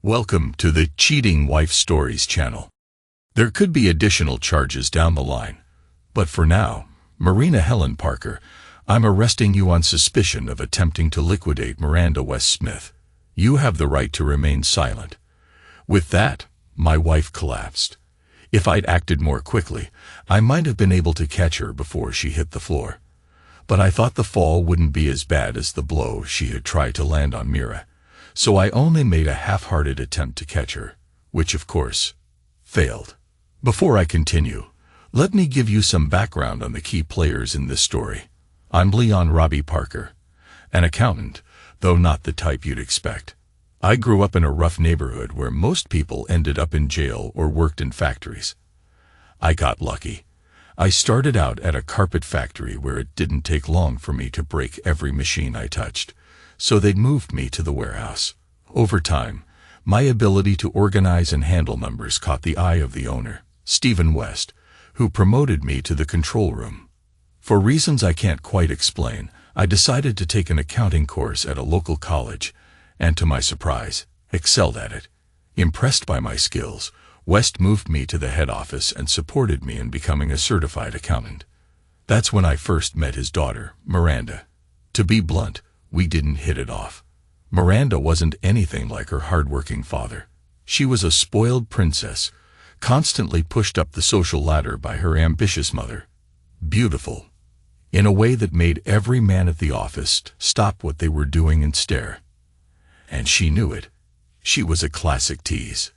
Welcome to the Cheating Wife Stories channel. There could be additional charges down the line, but for now, Marina Helen Parker, I'm arresting you on suspicion of attempting to liquidate Miranda West Smith. You have the right to remain silent. With that, my wife collapsed. If I'd acted more quickly, I might have been able to catch her before she hit the floor. But I thought the fall wouldn't be as bad as the blow she had tried to land on Mira. So I only made a half-hearted attempt to catch her, which of course, failed. Before I continue, let me give you some background on the key players in this story. I'm Leon Robbie Parker, an accountant, though not the type you'd expect. I grew up in a rough neighborhood where most people ended up in jail or worked in factories. I got lucky. I started out at a carpet factory where it didn't take long for me to break every machine I touched. So they'd moved me to the warehouse. Over time, my ability to organize and handle numbers caught the eye of the owner, Stephen West, who promoted me to the control room. For reasons I can't quite explain, I decided to take an accounting course at a local college, and to my surprise, excelled at it. Impressed by my skills, West moved me to the head office and supported me in becoming a certified accountant. That's when I first met his daughter, Miranda. To be blunt, we didn't hit it off. Miranda wasn't anything like her hard-working father. She was a spoiled princess, constantly pushed up the social ladder by her ambitious mother. Beautiful, in a way that made every man at the office stop what they were doing and stare. And she knew it. She was a classic tease.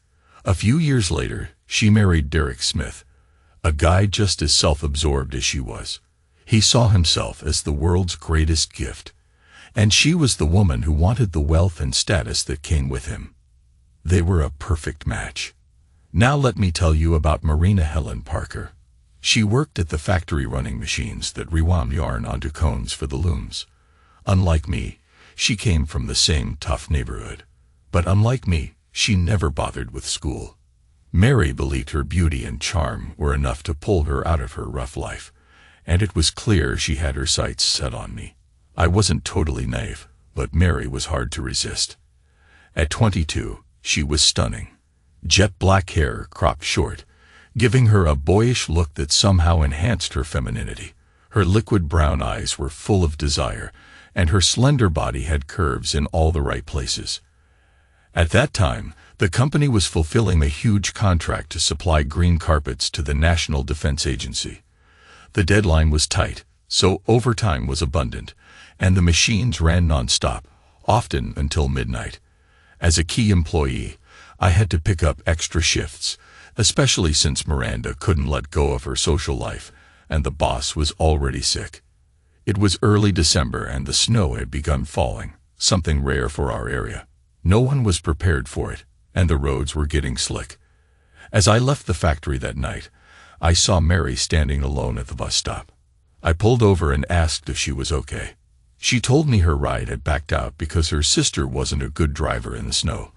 A few years later, she married Derek Smith, a guy just as self-absorbed as she was. He saw himself as the world's greatest gift. And she was the woman who wanted the wealth and status that came with him. They were a perfect match. Now let me tell you about Marina Helen Parker. She worked at the factory running machines that rewound yarn onto cones for the looms. Unlike me, she came from the same tough neighborhood. But unlike me, she never bothered with school. Mary believed her beauty and charm were enough to pull her out of her rough life, and it was clear she had her sights set on me. I wasn't totally naive, but Mary was hard to resist. At 22, she was stunning. Jet black hair cropped short, giving her a boyish look that somehow enhanced her femininity. Her liquid brown eyes were full of desire, and her slender body had curves in all the right places. At that time, the company was fulfilling a huge contract to supply green carpets to the National Defense Agency. The deadline was tight, so overtime was abundant, and the machines ran non-stop, often until midnight. As a key employee, I had to pick up extra shifts, especially since Miranda couldn't let go of her social life, and the boss was already sick. It was early December and the snow had begun falling, something rare for our area. No one was prepared for it, and the roads were getting slick. As I left the factory that night, I saw Mary standing alone at the bus stop. I pulled over and asked if she was okay. She told me her ride had backed out because her sister wasn't a good driver in the snow.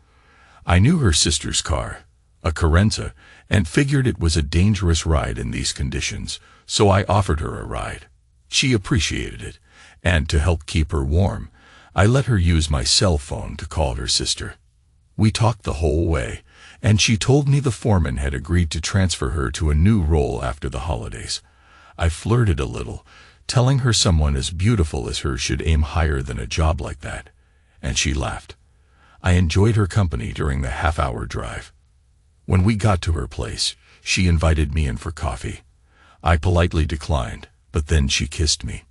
I knew her sister's car, a Carenza, and figured it was a dangerous ride in these conditions, so I offered her a ride. She appreciated it, and to help keep her warm, I let her use my cell phone to call her sister. We talked the whole way, and she told me the foreman had agreed to transfer her to a new role after the holidays. I flirted a little, telling her someone as beautiful as her should aim higher than a job like that, and she laughed. I enjoyed her company during the half-hour drive. When we got to her place, she invited me in for coffee. I politely declined, but then she kissed me.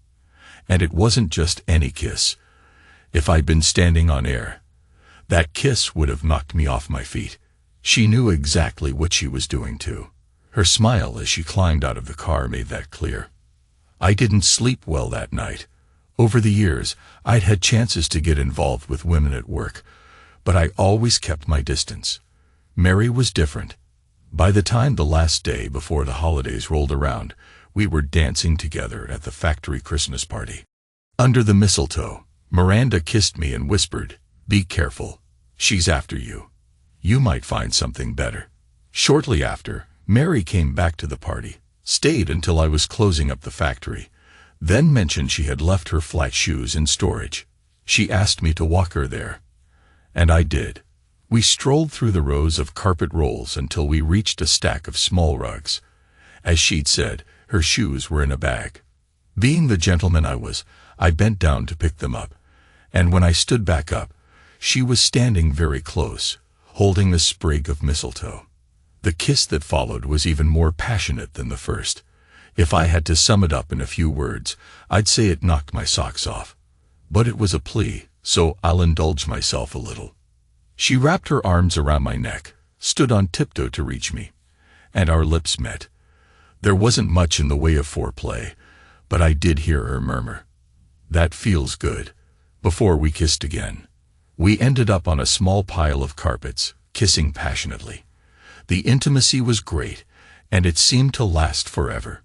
And it wasn't just any kiss. If I'd been standing on air, that kiss would have knocked me off my feet. She knew exactly what she was doing too. Her smile as she climbed out of the car made that clear. I didn't sleep well that night. Over the years, I'd had chances to get involved with women at work, but I always kept my distance. Mary was different. By the time the last day before the holidays rolled around, we were dancing together at the factory Christmas party. Under the mistletoe, Miranda kissed me and whispered, "Be careful. She's after you. You might find something better." Shortly after, Mary came back to the party, stayed until I was closing up the factory, then mentioned she had left her flat shoes in storage. She asked me to walk her there, and I did. We strolled through the rows of carpet rolls until we reached a stack of small rugs. As she'd said, her shoes were in a bag. Being the gentleman I was, I bent down to pick them up, and when I stood back up, she was standing very close, holding a sprig of mistletoe. The kiss that followed was even more passionate than the first. If I had to sum it up in a few words, I'd say it knocked my socks off. But it was a plea, so I'll indulge myself a little. She wrapped her arms around my neck, stood on tiptoe to reach me, and our lips met. There wasn't much in the way of foreplay, but I did hear her murmur, "That feels good," before we kissed again. We ended up on a small pile of carpets, kissing passionately. The intimacy was great, and it seemed to last forever.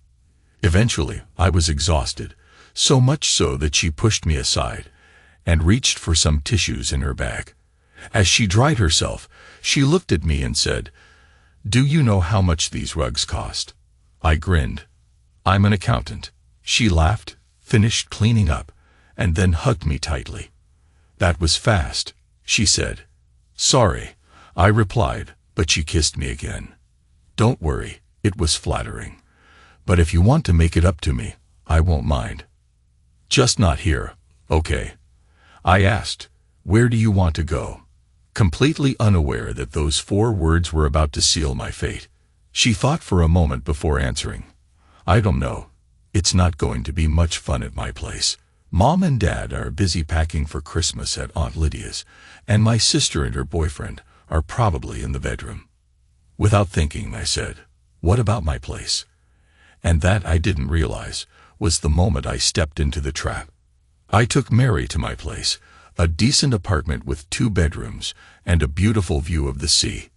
Eventually, I was exhausted, so much so that she pushed me aside and reached for some tissues in her bag. As she dried herself, she looked at me and said, "Do you know how much these rugs cost?" I grinned. "I'm an accountant." She laughed, finished cleaning up, and then hugged me tightly. "That was fast," she said. "Sorry," I replied, but she kissed me again. "Don't worry, it was flattering. But if you want to make it up to me, I won't mind." "Just not here, okay?" I asked, "Where do you want to go?" Completely unaware that those 4 words were about to seal my fate. She thought for a moment before answering. "I don't know. It's not going to be much fun at my place. Mom and Dad are busy packing for Christmas at Aunt Lydia's, and my sister and her boyfriend are probably in the bedroom." Without thinking, I said, "What about my place?" And that, I didn't realize, was the moment I stepped into the trap. I took Mary to my place, a decent apartment with 2 bedrooms and a beautiful view of the sea.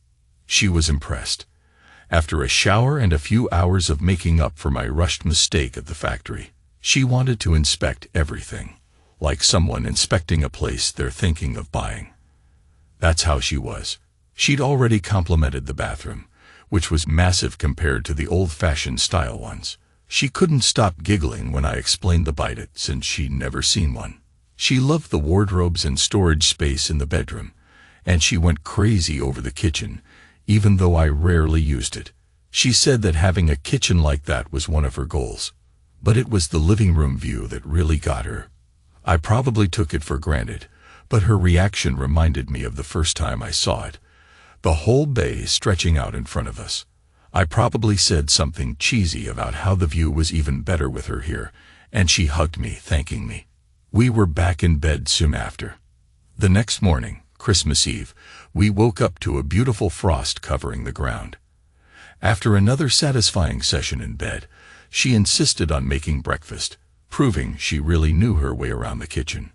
She was impressed. After a shower and a few hours of making up for my rushed mistake at the factory, she wanted to inspect everything, like someone inspecting a place they're thinking of buying. That's how she was. She'd already complimented the bathroom, which was massive compared to the old-fashioned style ones. She couldn't stop giggling when I explained the bite since she'd never seen one. She loved the wardrobes and storage space in the bedroom, and she went crazy over the kitchen, even though I rarely used it. She said that having a kitchen like that was one of her goals. But it was the living room view that really got her. I probably took it for granted, but her reaction reminded me of the first time I saw it. The whole bay stretching out in front of us. I probably said something cheesy about how the view was even better with her here, and she hugged me, thanking me. We were back in bed soon after. The next morning, Christmas Eve, we woke up to a beautiful frost covering the ground. After another satisfying session in bed, she insisted on making breakfast, proving she really knew her way around the kitchen.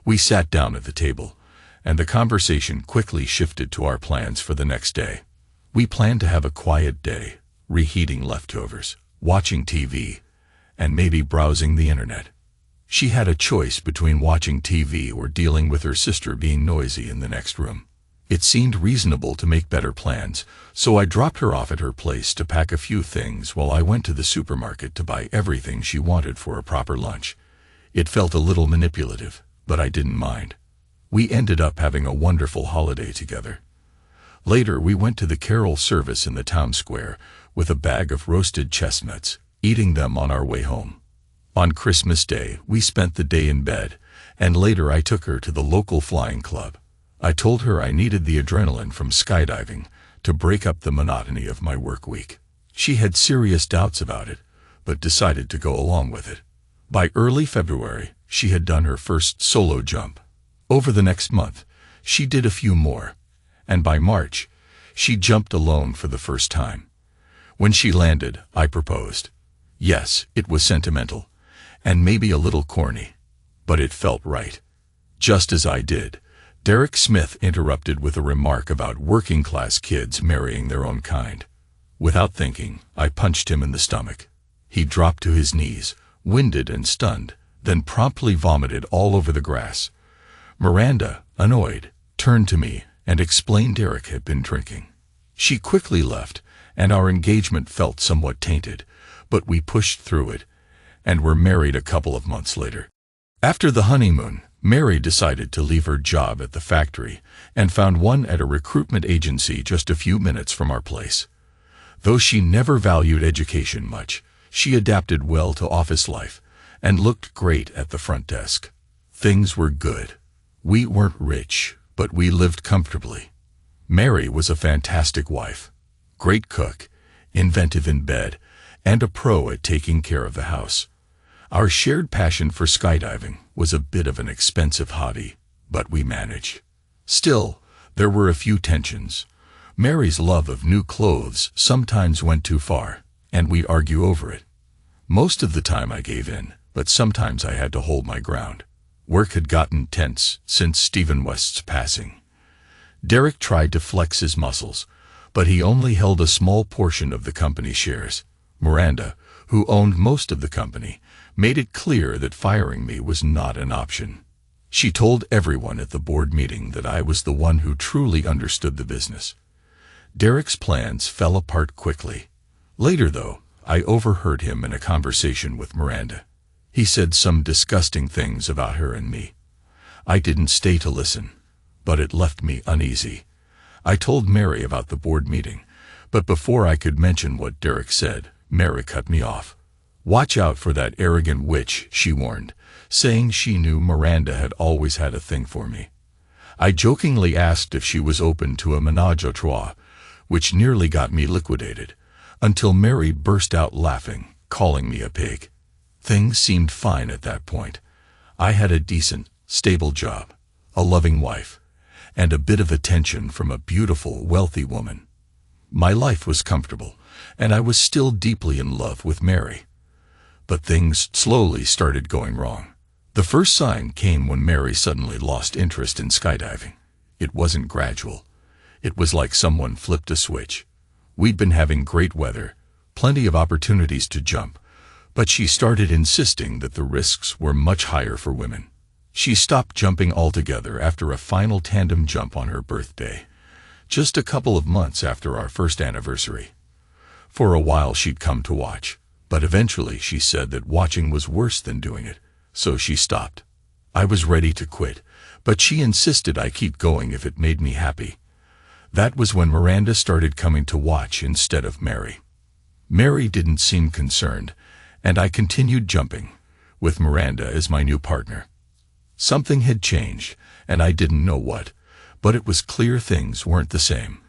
We sat down at the table, and the conversation quickly shifted to our plans for the next day. We planned to have a quiet day, reheating leftovers, watching TV, and maybe browsing the internet. She had a choice between watching TV or dealing with her sister being noisy in the next room. It seemed reasonable to make better plans, so I dropped her off at her place to pack a few things while I went to the supermarket to buy everything she wanted for a proper lunch. It felt a little manipulative, but I didn't mind. We ended up having a wonderful holiday together. Later, we went to the carol service in the town square with a bag of roasted chestnuts, eating them on our way home. On Christmas Day, we spent the day in bed, and later I took her to the local flying club. I told her I needed the adrenaline from skydiving to break up the monotony of my work week. She had serious doubts about it, but decided to go along with it. By early February, she had done her first solo jump. Over the next month, she did a few more, and by March, she jumped alone for the first time. When she landed, I proposed. Yes, it was sentimental, and maybe a little corny, but it felt right. Just as I did, Derek Smith interrupted with a remark about working-class kids marrying their own kind. Without thinking, I punched him in the stomach. He dropped to his knees, winded and stunned, then promptly vomited all over the grass. Miranda, annoyed, turned to me and explained Derek had been drinking. She quickly left, and our engagement felt somewhat tainted, but we pushed through it, and were married a couple of months later. After the honeymoon, Mary decided to leave her job at the factory and found one at a recruitment agency just a few minutes from our place. Though she never valued education much, she adapted well to office life and looked great at the front desk. Things were good. We weren't rich, but we lived comfortably. Mary was a fantastic wife, great cook, inventive in bed, and a pro at taking care of the house. Our shared passion for skydiving was a bit of an expensive hobby, but we managed. Still, there were a few tensions. Mary's love of new clothes sometimes went too far, and we'd argue over it. Most of the time I gave in, but sometimes I had to hold my ground. Work had gotten tense since Stephen West's passing. Derek tried to flex his muscles, but he only held a small portion of the company shares. Miranda, who owned most of the company, made it clear that firing me was not an option. She told everyone at the board meeting that I was the one who truly understood the business. Derek's plans fell apart quickly. Later, though, I overheard him in a conversation with Miranda. He said some disgusting things about her and me. I didn't stay to listen, but it left me uneasy. I told Mary about the board meeting, but before I could mention what Derek said, Mary cut me off. "Watch out for that arrogant witch," she warned, saying she knew Miranda had always had a thing for me. I jokingly asked if she was open to a ménage à trois, which nearly got me liquidated, until Mary burst out laughing, calling me a pig. Things seemed fine at that point. I had a decent, stable job, a loving wife, and a bit of attention from a beautiful, wealthy woman. My life was comfortable, and I was still deeply in love with Mary. But things slowly started going wrong. The first sign came when Mary suddenly lost interest in skydiving. It wasn't gradual. It was like someone flipped a switch. We'd been having great weather, plenty of opportunities to jump, but she started insisting that the risks were much higher for women. She stopped jumping altogether after a final tandem jump on her birthday, just a couple of months after our first anniversary. For a while she'd come to watch, but eventually she said that watching was worse than doing it, so she stopped. I was ready to quit, but she insisted I keep going if it made me happy. That was when Miranda started coming to watch instead of Mary. Mary didn't seem concerned, and I continued jumping, with Miranda as my new partner. Something had changed, and I didn't know what, but it was clear things weren't the same.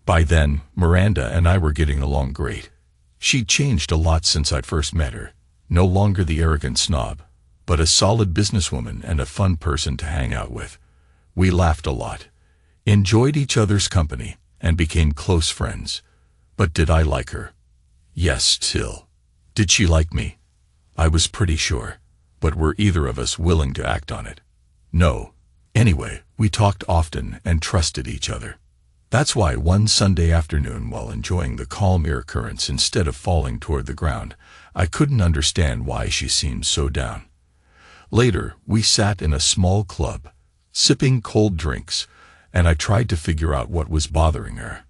By then, Miranda and I were getting along great. She'd changed a lot since I'd first met her, no longer the arrogant snob, but a solid businesswoman and a fun person to hang out with. We laughed a lot, enjoyed each other's company, and became close friends. But did I like her? Yes, still. Did she like me? I was pretty sure, but were either of us willing to act on it? No. Anyway, we talked often and trusted each other. That's why one Sunday afternoon, while enjoying the calm air currents instead of falling toward the ground, I couldn't understand why she seemed so down. Later, we sat in a small club, sipping cold drinks, and I tried to figure out what was bothering her.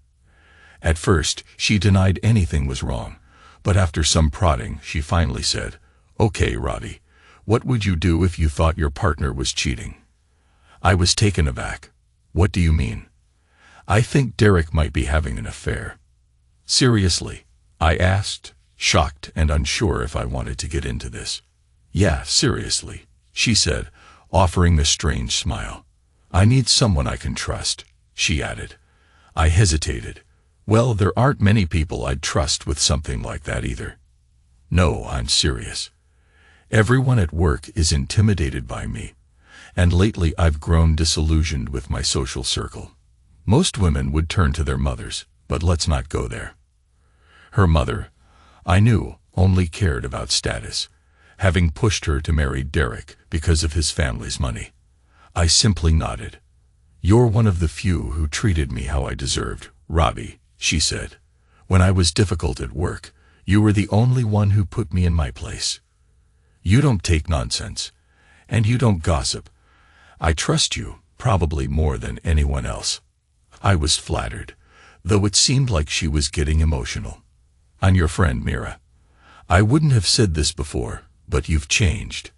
At first, she denied anything was wrong, but after some prodding, she finally said, "Okay, Robbie, what would you do if you thought your partner was cheating?" I was taken aback. "What do you mean?" "I think Derek might be having an affair." "Seriously?" I asked, shocked and unsure if I wanted to get into this. "Yeah, seriously," she said, offering a strange smile. "I need someone I can trust," she added. I hesitated. Well, there aren't many people I'd trust with something like that either. "No, I'm serious. Everyone at work is intimidated by me, and lately I've grown disillusioned with my social circle. Most women would turn to their mothers, but let's not go there." Her mother, I knew, only cared about status, having pushed her to marry Derek because of his family's money. I simply nodded. "You're one of the few who treated me how I deserved, Robbie," she said. "When I was difficult at work, you were the only one who put me in my place. You don't take nonsense, and you don't gossip. I trust you, probably more than anyone else." I was flattered, though it seemed like she was getting emotional. "I'm your friend, Mira. I wouldn't have said this before, but you've changed.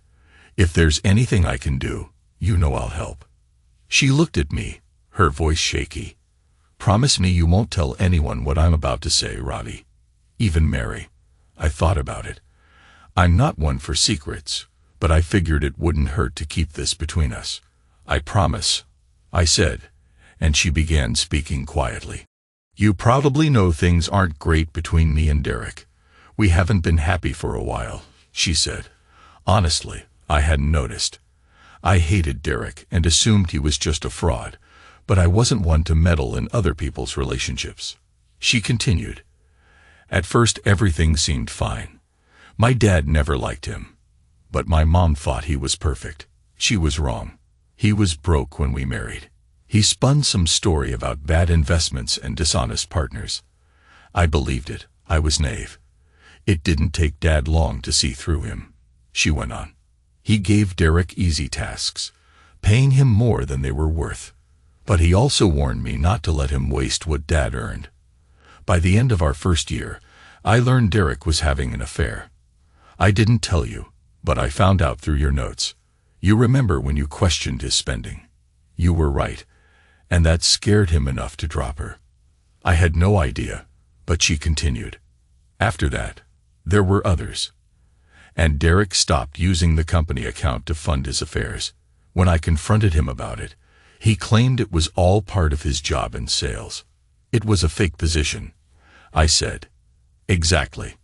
If there's anything I can do, You know I'll help." She looked at me, her voice shaky. "Promise me you won't tell anyone what I'm about to say, Robbie. Even Mary." I thought about it. I'm not one for secrets, but I figured it wouldn't hurt to keep this between us. "I promise," I said, and she began speaking quietly. "You probably know things aren't great between me and Derek. We haven't been happy for a while," she said. Honestly, I hadn't noticed. I hated Derek and assumed he was just a fraud, but I wasn't one to meddle in other people's relationships. She continued. "At first everything seemed fine. My dad never liked him. But my mom thought he was perfect. She was wrong. He was broke when we married. He spun some story about bad investments and dishonest partners. I believed it. I was naive. It didn't take Dad long to see through him," she went on. "He gave Derek easy tasks, paying him more than they were worth. But he also warned me not to let him waste what Dad earned. By the end of our first year, I learned Derek was having an affair. I didn't tell you, but I found out through your notes. You remember when you questioned his spending. You were right, and that scared him enough to drop her. I had no idea, but she continued. After that, there were others. And Derek stopped using the company account to fund his affairs. When I confronted him about it, he claimed it was all part of his job in sales. It was a fake position." I said. "Exactly.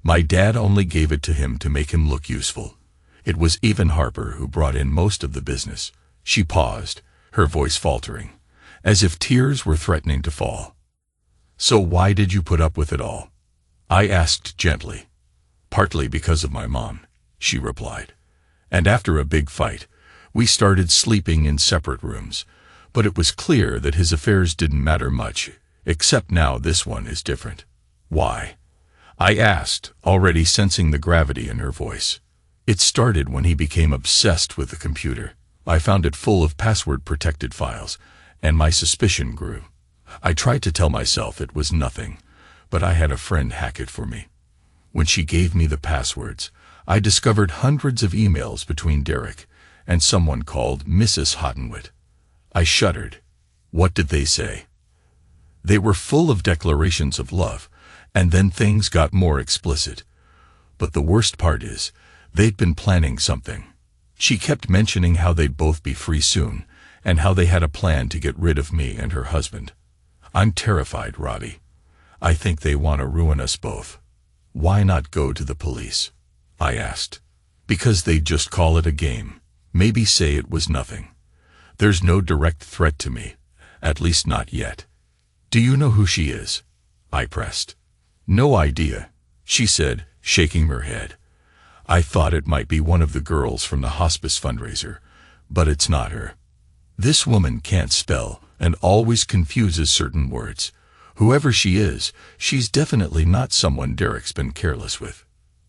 My dad only gave it to him to make him look useful. It was even Harper who brought in most of the business." She paused, her voice faltering, as if tears were threatening to fall. "So why did you put up with it all?" I asked gently. "Partly because of my mom," she replied. "And after a big fight, we started sleeping in separate rooms, but it was clear that his affairs didn't matter much, except now this one is different." "Why?" I asked, already sensing the gravity in her voice. "It started when he became obsessed with the computer. I found it full of password-protected files, and my suspicion grew. I tried to tell myself it was nothing, but I had a friend hack it for me. When she gave me the passwords, I discovered hundreds of emails between Derek and someone called Mrs. Hottenwit. I shuddered. What did they say? They were full of declarations of love, and then things got more explicit. But the worst part is, they'd been planning something. She kept mentioning how they'd both be free soon, and how they had a plan to get rid of me and her husband. I'm terrified, Robbie. I think they want to ruin us both." "Why not go to the police?" I asked. "Because they'd just call it a game. Maybe say it was nothing. There's no direct threat to me, at least not yet." "Do you know who she is?" I pressed. "No idea," she said, shaking her head. "I thought it might be one of the girls from the hospice fundraiser, but it's not her. This woman can't spell and always confuses certain words. Whoever she is, she's definitely not someone Derek's been careless with."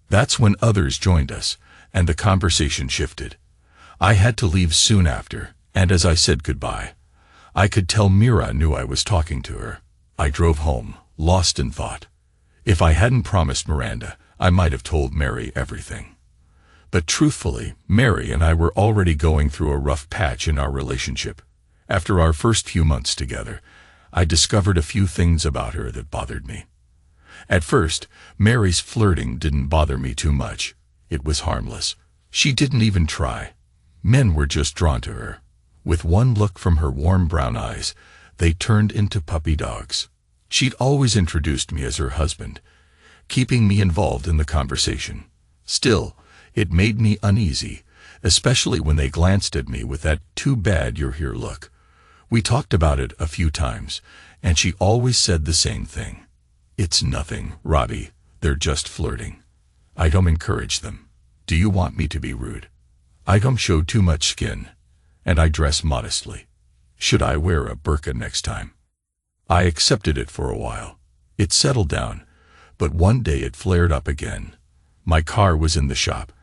That's when others joined us, and the conversation shifted. I had to leave soon after, and as I said goodbye, I could tell Mira knew I was talking to her. I drove home, lost in thought. If I hadn't promised Miranda, I might have told Mary everything. But truthfully, Mary and I were already going through a rough patch in our relationship. After our first few months together, I discovered a few things about her that bothered me. At first, Mary's flirting didn't bother me too much. It was harmless. She didn't even try. Men were just drawn to her. With one look from her warm brown eyes, they turned into puppy dogs. She'd always introduced me as her husband, keeping me involved in the conversation. Still, it made me uneasy, especially when they glanced at me with that "too bad you're here" look. We talked about it a few times, and she always said the same thing. "It's nothing, Robbie. They're just flirting. I don't encourage them. Do you want me to be rude? I don't show too much skin, and I dress modestly. Should I wear a burqa next time?" I accepted it for a while. It settled down, but one day it flared up again. My car was in the shop,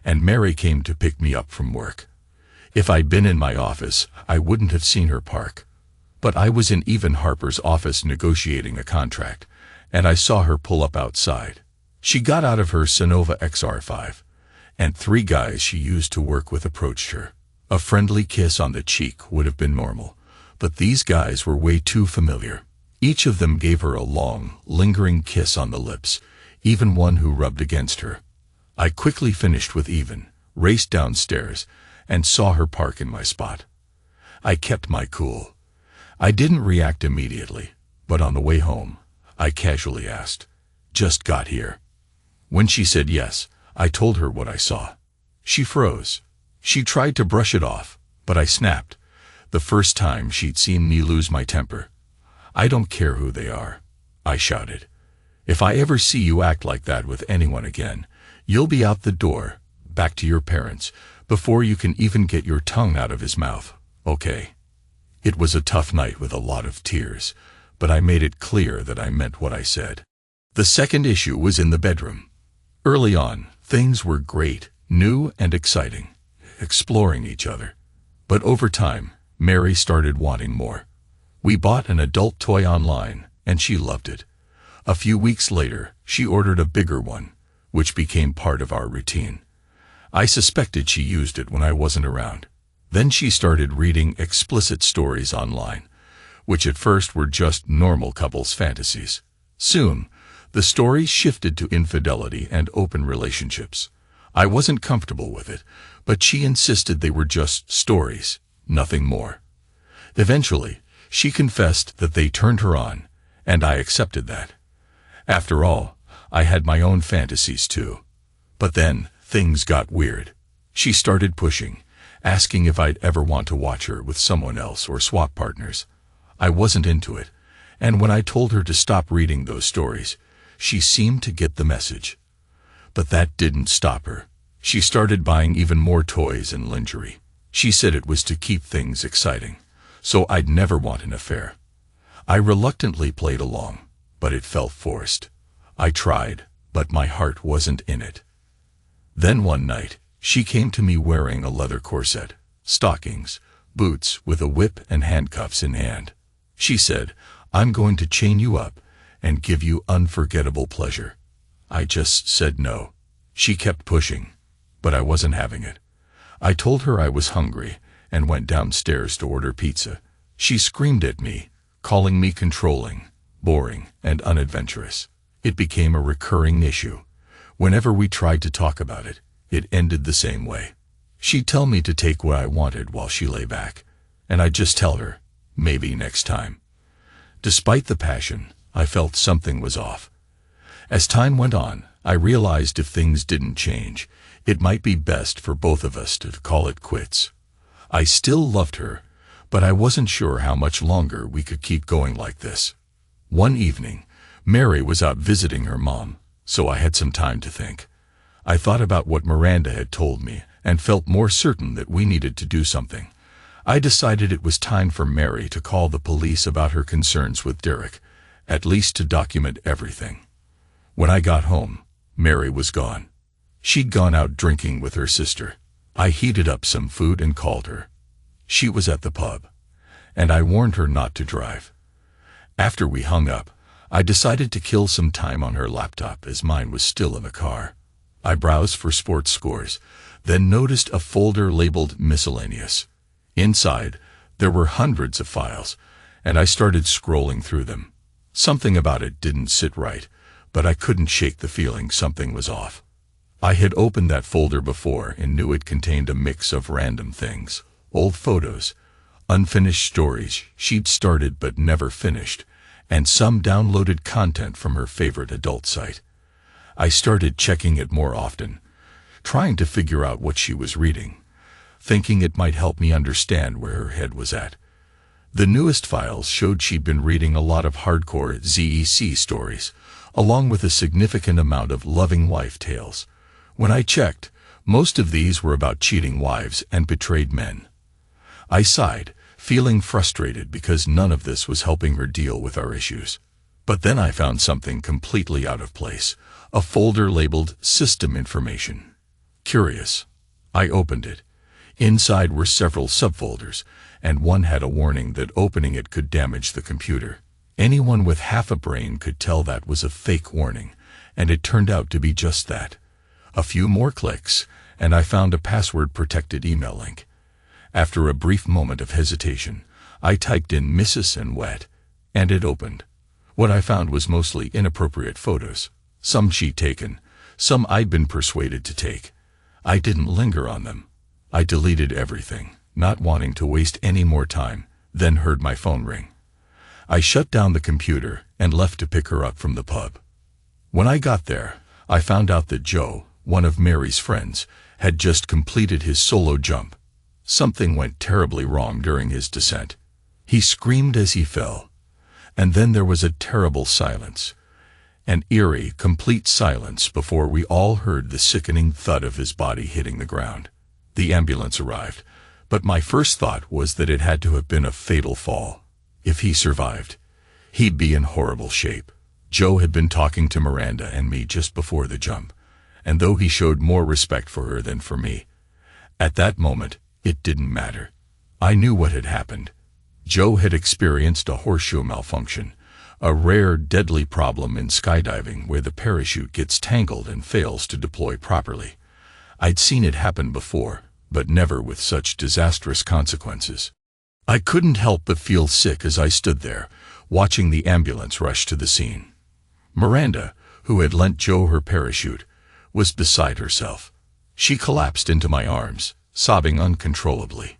and Mary came to pick me up from work. If I'd been in my office, I wouldn't have seen her park. But I was in Even Harper's office negotiating a contract, and I saw her pull up outside. She got out of her Sonova XR5, and 3 guys she used to work with approached her. A friendly kiss on the cheek would have been normal, but these guys were way too familiar. Each of them gave her a long, lingering kiss on the lips, even one who rubbed against her. I quickly finished with even, raced downstairs, and saw her park in my spot. I kept my cool. I didn't react immediately, but on the way home, I casually asked, "Just got here?" When she said yes, I told her what I saw. She froze. She tried to brush it off, but I snapped. The first time she'd seen me lose my temper. "I don't care who they are," I shouted. "If I ever see you act like that with anyone again, you'll be out the door, back to your parents, before you can even get your tongue out of his mouth, okay?" It was a tough night with a lot of tears, but I made it clear that I meant what I said. The second issue was in the bedroom. Early on, things were great, new and exciting, exploring each other. But over time, Mary started wanting more. We bought an adult toy online, and she loved it. A few weeks later, she ordered a bigger one, which became part of our routine. I suspected she used it when I wasn't around. Then she started reading explicit stories online, which at first were just normal couples' fantasies. Soon, the stories shifted to infidelity and open relationships. I wasn't comfortable with it, but she insisted they were just stories, nothing more. Eventually, she confessed that they turned her on, and I accepted that. After all, I had my own fantasies too. But then, things got weird. She started pushing, asking if I'd ever want to watch her with someone else or swap partners. I wasn't into it, and when I told her to stop reading those stories, she seemed to get the message. But that didn't stop her. She started buying even more toys and lingerie. She said it was to keep things exciting, so I'd never want an affair. I reluctantly played along, but it felt forced. I tried, but my heart wasn't in it. Then one night, she came to me wearing a leather corset, stockings, boots with a whip and handcuffs in hand. She said, "I'm going to chain you up and give you unforgettable pleasure." I just said no. She kept pushing, but I wasn't having it. I told her I was hungry and went downstairs to order pizza. She screamed at me, calling me controlling, boring, and unadventurous. It became a recurring issue. Whenever we tried to talk about it, it ended the same way. She'd tell me to take what I wanted while she lay back, and I'd just tell her, maybe next time. Despite the passion, I felt something was off. As time went on, I realized if things didn't change, it might be best for both of us to call it quits. I still loved her, but I wasn't sure how much longer we could keep going like this. One evening, Mary was out visiting her mom, so I had some time to think. I thought about what Miranda had told me and felt more certain that we needed to do something. I decided it was time for Mary to call the police about her concerns with Derek, at least to document everything. When I got home, Mary was gone. She'd gone out drinking with her sister. I heated up some food and called her. She was at the pub, and I warned her not to drive. After we hung up, I decided to kill some time on her laptop as mine was still in the car. I browsed for sports scores, then noticed a folder labeled miscellaneous. Inside, there were hundreds of files, and I started scrolling through them. Something about it didn't sit right, but I couldn't shake the feeling something was off. I had opened that folder before and knew it contained a mix of random things, old photos, unfinished stories she'd started but never finished, and some downloaded content from her favorite adult site. I started checking it more often, trying to figure out what she was reading, thinking it might help me understand where her head was at. The newest files showed she'd been reading a lot of hardcore ZEC stories, along with a significant amount of loving wife tales. When I checked, most of these were about cheating wives and betrayed men. I sighed, feeling frustrated because none of this was helping her deal with our issues. But then I found something completely out of place, a folder labeled System Information. Curious. I opened it. Inside were several subfolders, and one had a warning that opening it could damage the computer. Anyone with half a brain could tell that was a fake warning, and it turned out to be just that. A few more clicks, and I found a password-protected email link. After a brief moment of hesitation, I typed in Missus and wet, and it opened. What I found was mostly inappropriate photos, some she'd taken, some I'd been persuaded to take. I didn't linger on them. I deleted everything, not wanting to waste any more time, then heard my phone ring. I shut down the computer and left to pick her up from the pub. When I got there, I found out that Joe, one of Mary's friends, had just completed his solo jump. Something went terribly wrong during his descent. He screamed as he fell. And then there was a terrible silence. An eerie, complete silence before we all heard the sickening thud of his body hitting the ground. The ambulance arrived, but my first thought was that it had to have been a fatal fall. If he survived, he'd be in horrible shape. Joe had been talking to Miranda and me just before the jump, and though he showed more respect for her than for me, at that moment, it didn't matter. I knew what had happened. Joe had experienced a horseshoe malfunction, a rare, deadly problem in skydiving where the parachute gets tangled and fails to deploy properly. I'd seen it happen before, but never with such disastrous consequences. I couldn't help but feel sick as I stood there, watching the ambulance rush to the scene. Miranda, who had lent Joe her parachute, was beside herself. She collapsed into my arms, sobbing uncontrollably.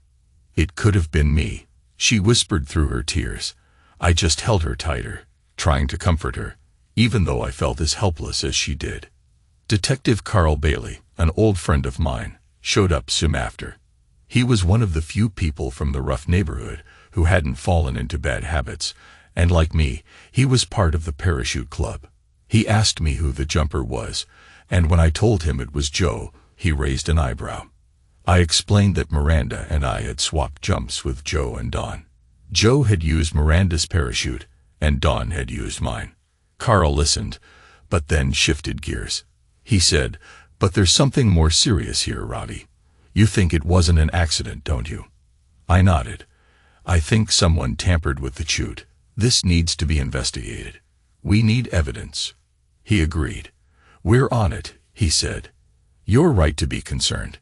"It could have been me," she whispered through her tears. I just held her tighter, trying to comfort her, even though I felt as helpless as she did. Detective Carl Bailey, an old friend of mine, showed up soon after. He was one of the few people from the rough neighborhood who hadn't fallen into bad habits, and like me, he was part of the parachute club. He asked me who the jumper was, and when I told him it was Joe, he raised an eyebrow. I explained that Miranda and I had swapped jumps with Joe and Dawn. Joe had used Miranda's parachute, and Dawn had used mine. Carl listened, but then shifted gears. He said, "But there's something more serious here, Roddy. You think it wasn't an accident, don't you?" I nodded. "I think someone tampered with the chute. This needs to be investigated. We need evidence." He agreed. "We're on it," he said. "You're right to be concerned.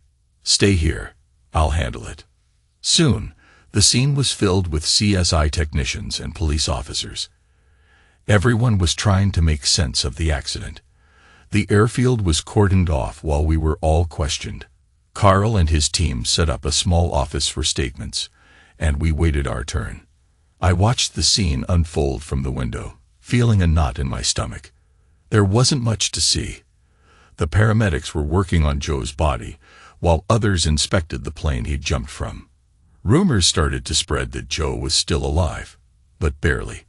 Stay here. I'll handle it." Soon, the scene was filled with CSI technicians and police officers. Everyone was trying to make sense of the accident. The airfield was cordoned off while we were all questioned. Carl and his team set up a small office for statements, and we waited our turn. I watched the scene unfold from the window, feeling a knot in my stomach. There wasn't much to see. The paramedics were working on Joe's body, while others inspected the plane he'd jumped from. Rumors started to spread that Joe was still alive, but barely.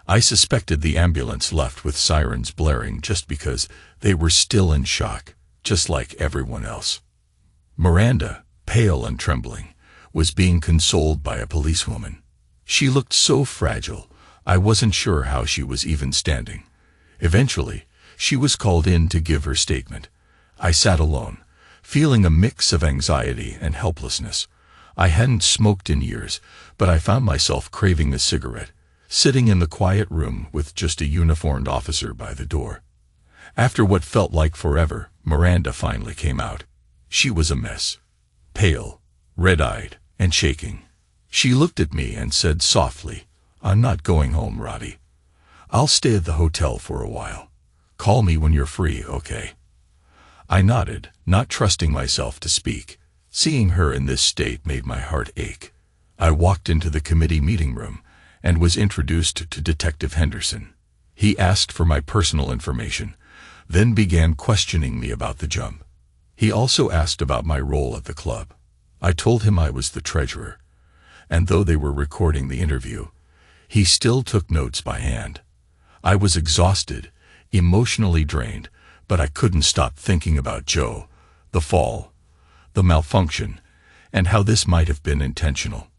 I suspected the ambulance left with sirens blaring just because they were still in shock, just like everyone else. Miranda, pale and trembling, was being consoled by a policewoman. She looked so fragile, I wasn't sure how she was even standing. Eventually, she was called in to give her statement. I sat alone, feeling a mix of anxiety and helplessness. I hadn't smoked in years, but I found myself craving a cigarette, sitting in the quiet room with just a uniformed officer by the door. After what felt like forever, Miranda finally came out. She was a mess. Pale, red-eyed, and shaking. She looked at me and said softly, "I'm not going home, Roddy. I'll stay at the hotel for a while. Call me when you're free, okay?" I nodded, not trusting myself to speak. Seeing her in this state made my heart ache. I walked into the committee meeting room and was introduced to Detective Henderson. He asked for my personal information, then began questioning me about the jump. He also asked about my role at the club. I told him I was the treasurer, and though they were recording the interview, he still took notes by hand. I was exhausted, emotionally drained, but I couldn't stop thinking about Joe, the fall, the malfunction, and how this might have been intentional.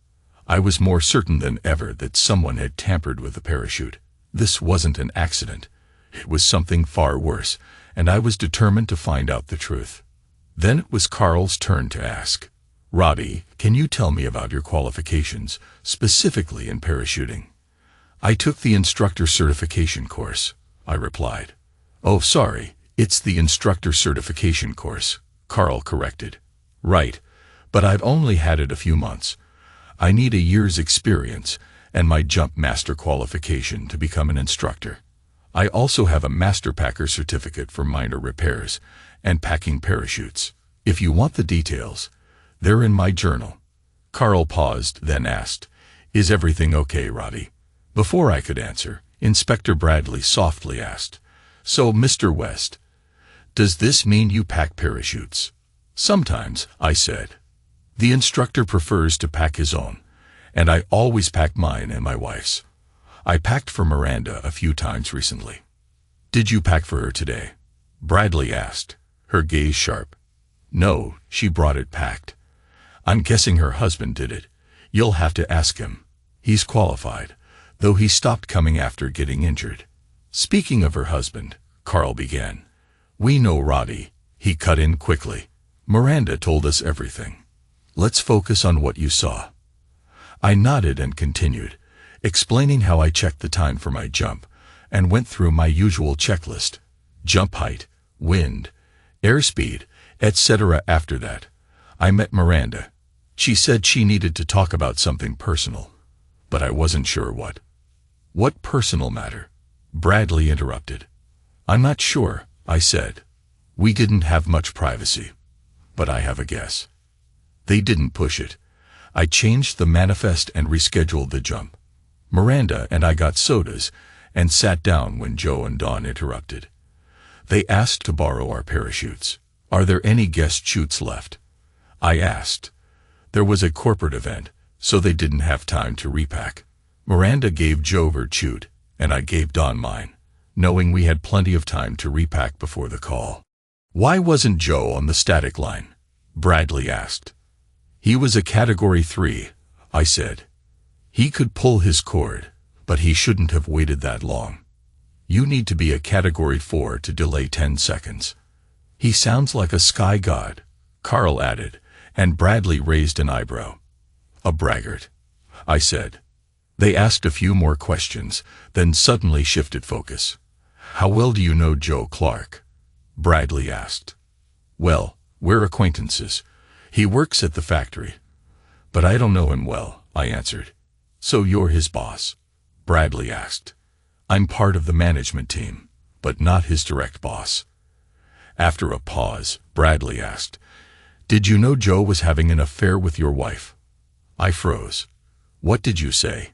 I was more certain than ever that someone had tampered with the parachute. This wasn't an accident. It was something far worse, and I was determined to find out the truth. Then it was Carl's turn to ask, "Roddy, can you tell me about your qualifications, specifically in parachuting?" "I took the instructor certification course," I replied. "Oh, sorry, it's the instructor certification course," Carl corrected. "Right, but I've only had it a few months. I need a year's experience and my jump master qualification to become an instructor. I also have a master packer certificate for minor repairs and packing parachutes. If you want the details, they're in my journal." Carl paused, then asked, "Is everything okay, Robbie?" Before I could answer, Inspector Bradley softly asked, "So, Mr. West, does this mean you pack parachutes?" "Sometimes," I said. "The instructor prefers to pack his own, and I always pack mine and my wife's. I packed for Miranda a few times recently." "Did you pack for her today?" Bradley asked, her gaze sharp. "No, she brought it packed. I'm guessing her husband did it. You'll have to ask him. He's qualified, though he stopped coming after getting injured." "Speaking of her husband," Carl began. "We know Roddy," he cut in quickly. "Miranda told us everything. Let's focus on what you saw." I nodded and continued, explaining how I checked the time for my jump and went through my usual checklist: jump height, wind, airspeed, etc. After that, I met Miranda. She said she needed to talk about something personal, but I wasn't sure what. "What personal matter?" Bradley interrupted. "I'm not sure," I said. "We didn't have much privacy, but I have a guess." They didn't push it. I changed the manifest and rescheduled the jump. Miranda and I got sodas and sat down when Joe and Dawn interrupted. They asked to borrow our parachutes. "Are there any guest chutes left?" I asked. There was a corporate event, so they didn't have time to repack. Miranda gave Joe her chute, and I gave Dawn mine, knowing we had plenty of time to repack before the call. "Why wasn't Joe on the static line?" Bradley asked. "He was a Category 3, I said. "He could pull his cord, but he shouldn't have waited that long. You need to be a Category 4 to delay 10 seconds. "He sounds like a sky god," Carl added, and Bradley raised an eyebrow. "A braggart," I said. They asked a few more questions, then suddenly shifted focus. "How well do you know Joe Clark?" Bradley asked. "Well, we're acquaintances. He works at the factory. But I don't know him well," I answered. "So you're his boss?" Bradley asked. "I'm part of the management team, but not his direct boss." After a pause, Bradley asked, "Did you know Joe was having an affair with your wife?" I froze. "What did you say?"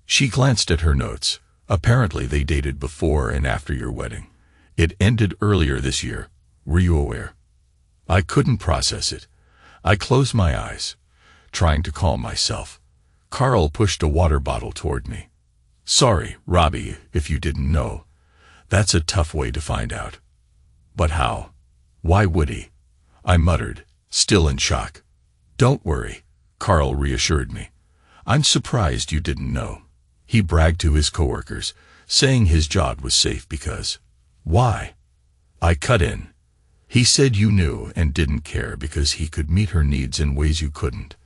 She glanced at her notes. "Apparently they dated before and after your wedding. It ended earlier this year. Were you aware?" I couldn't process it. I closed my eyes, trying to calm myself. Carl pushed a water bottle toward me. "Sorry, Robbie, if you didn't know. That's a tough way to find out." "But how? Why would he?" I muttered, still in shock. "Don't worry," Carl reassured me. "I'm surprised you didn't know. He bragged to his coworkers, saying his job was safe because—" "Why?" I cut in. "He said you knew and didn't care because he could meet her needs in ways you couldn't."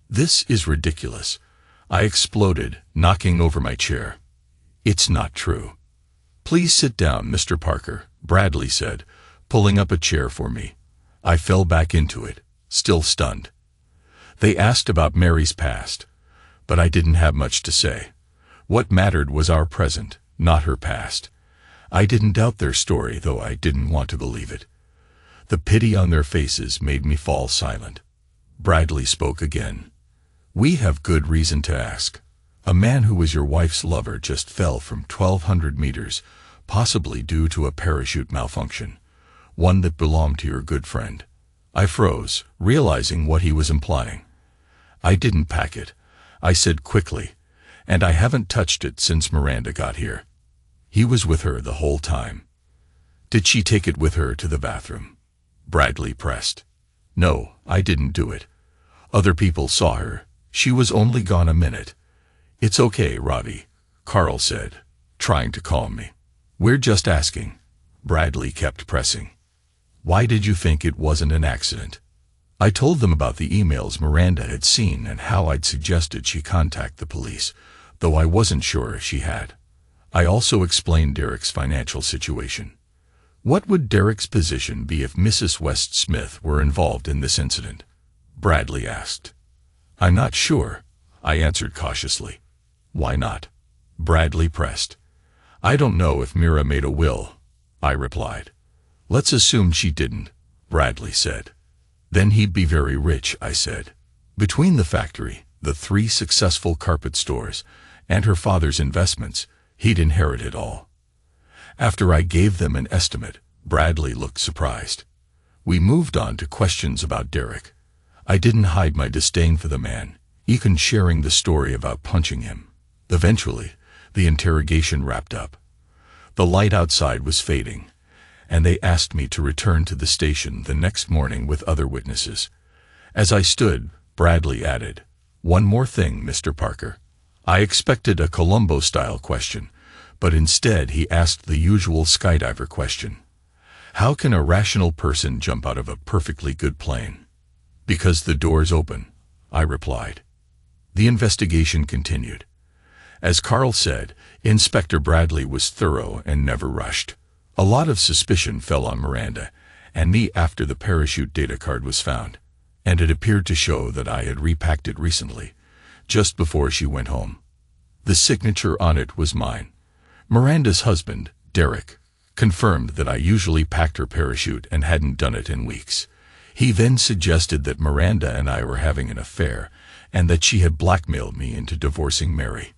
"This is ridiculous," I exploded, knocking over my chair. "It's not true." "Please sit down, Mr. Parker," Bradley said, pulling up a chair for me. I fell back into it, still stunned. They asked about Mary's past, but I didn't have much to say. What mattered was our present, not her past. I didn't doubt their story, though I didn't want to believe it. The pity on their faces made me fall silent. Bradley spoke again. "We have good reason to ask. A man who was your wife's lover just fell from 1,200 meters, possibly due to a parachute malfunction, one that belonged to your good friend." I froze, realizing what he was implying. "I didn't pack it," I said quickly, "and I haven't touched it since Miranda got here. He was with her the whole time." "Did she take it with her to the bathroom?" Bradley pressed. "No, I didn't do it. Other people saw her. She was only gone a minute." "It's okay, Robbie," Carl said, trying to calm me. "We're just asking." Bradley kept pressing. "Why did you think it wasn't an accident?" I told them about the emails Miranda had seen and how I'd suggested she contact the police, though I wasn't sure if she had. I also explained Derek's financial situation. What would Derek's position be if Mrs. West Smith were involved in this incident? Bradley asked. I'm not sure, I answered cautiously. Why not? Bradley pressed. I don't know if Mira made a will, I replied. Let's assume she didn't, Bradley said. Then he'd be very rich, I said. Between the factory, the 3 successful carpet stores, and her father's investments, he'd inherit it all. After I gave them an estimate, Bradley looked surprised. We moved on to questions about Derek. I didn't hide my disdain for the man, even sharing the story about punching him. Eventually, the interrogation wrapped up. The light outside was fading, and they asked me to return to the station the next morning with other witnesses. As I stood, Bradley added, "One more thing, Mr. Parker." I expected a Columbo-style question, but instead he asked the usual skydiver question. How can a rational person jump out of a perfectly good plane? Because the door's open, I replied. The investigation continued. As Carl said, Inspector Bradley was thorough and never rushed. A lot of suspicion fell on Miranda and me after the parachute data card was found, and it appeared to show that I had repacked it recently, just before she went home. The signature on it was mine. Miranda's husband, Derek, confirmed that I usually packed her parachute and hadn't done it in weeks. He then suggested that Miranda and I were having an affair and that she had blackmailed me into divorcing Mary.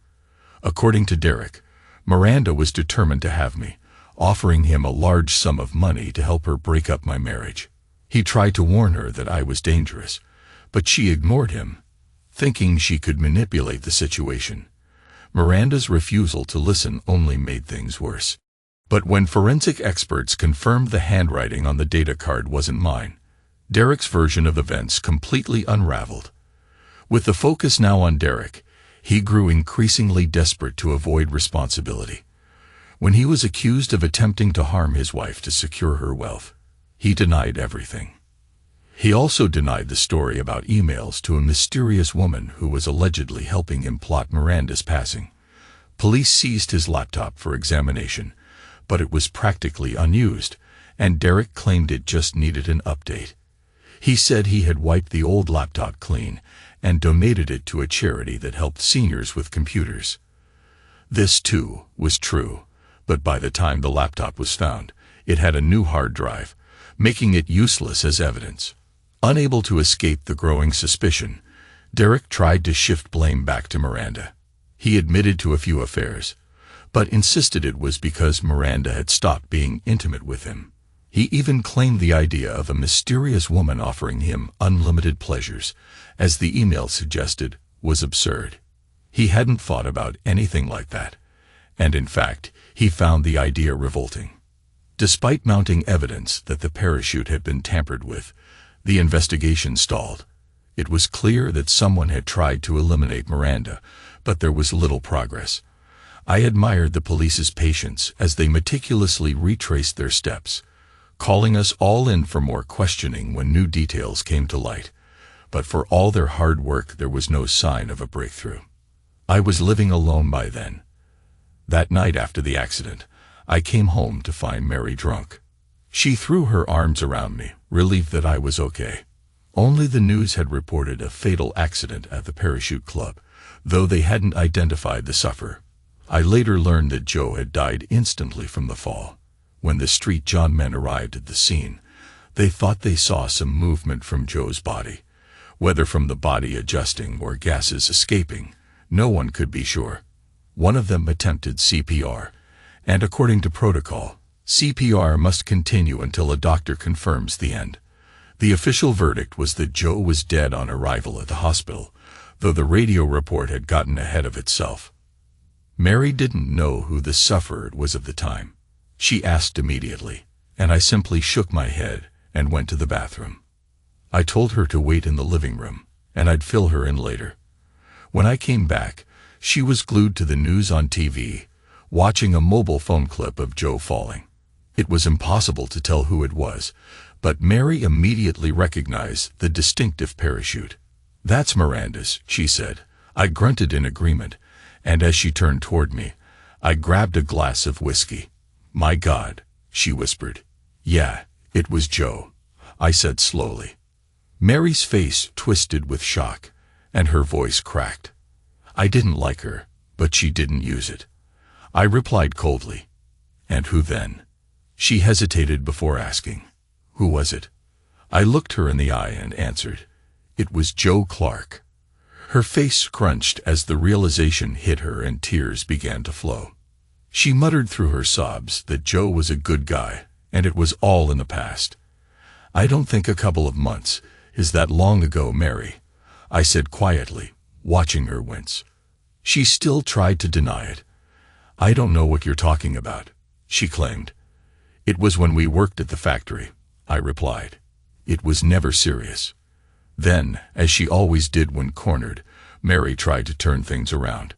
According to Derek, Miranda was determined to have me, offering him a large sum of money to help her break up my marriage. He tried to warn her that I was dangerous, but she ignored him, thinking she could manipulate the situation. Miranda's refusal to listen only made things worse. But when forensic experts confirmed the handwriting on the data card wasn't mine, Derek's version of events completely unraveled. With the focus now on Derek, he grew increasingly desperate to avoid responsibility. When he was accused of attempting to harm his wife to secure her wealth, he denied everything. He also denied the story about emails to a mysterious woman who was allegedly helping him plot Miranda's passing. Police seized his laptop for examination, but it was practically unused, and Derek claimed it just needed an update. He said he had wiped the old laptop clean and donated it to a charity that helped seniors with computers. This, too, was true, but by the time the laptop was found, it had a new hard drive, making it useless as evidence. Unable to escape the growing suspicion, Derek tried to shift blame back to Miranda. He admitted to a few affairs, but insisted it was because Miranda had stopped being intimate with him. He even claimed the idea of a mysterious woman offering him unlimited pleasures, as the email suggested, was absurd. He hadn't thought about anything like that, and in fact, he found the idea revolting. Despite mounting evidence that the parachute had been tampered with, the investigation stalled. It was clear that someone had tried to eliminate Miranda, but there was little progress. I admired the police's patience as they meticulously retraced their steps, calling us all in for more questioning when new details came to light. But for all their hard work, there was no sign of a breakthrough. I was living alone by then. That night after the accident, I came home to find Mary drunk. She threw her arms around me, relieved that I was okay. Only the news had reported a fatal accident at the parachute club, though they hadn't identified the sufferer. I later learned that Joe had died instantly from the fall. When the Street John men arrived at the scene, they thought they saw some movement from Joe's body. Whether from the body adjusting or gases escaping, no one could be sure. One of them attempted CPR, and according to protocol, CPR must continue until a doctor confirms the end. The official verdict was that Joe was dead on arrival at the hospital, though the radio report had gotten ahead of itself. Mary didn't know who the sufferer was at the time. She asked immediately, and I simply shook my head and went to the bathroom. I told her to wait in the living room, and I'd fill her in later. When I came back, she was glued to the news on TV, watching a mobile phone clip of Joe falling. It was impossible to tell who it was, but Mary immediately recognized the distinctive parachute. "That's Miranda's," she said. I grunted in agreement, and as she turned toward me, I grabbed a glass of whiskey. "My God," she whispered. "Yeah, it was Joe," I said slowly. Mary's face twisted with shock, and her voice cracked. I didn't like her, but she didn't use it. I replied coldly. And who then? She hesitated before asking. Who was it? I looked her in the eye and answered. It was Joe Clark. Her face crunched as the realization hit her and tears began to flow. She muttered through her sobs that Joe was a good guy, and it was all in the past. I don't think a couple of months is that long ago, Mary, I said quietly, watching her wince. She still tried to deny it. I don't know what you're talking about, she claimed. It was when we worked at the factory, I replied. It was never serious. Then, as she always did when cornered, Mary tried to turn things around.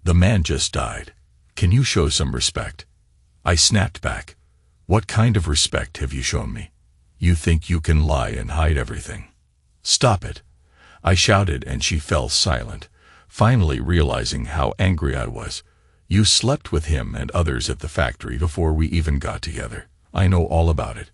The man just died. Can you show some respect? I snapped back. What kind of respect have you shown me? You think you can lie and hide everything? Stop it, I shouted, and she fell silent, finally realizing how angry I was. You slept with him and others at the factory before we even got together. I know all about it.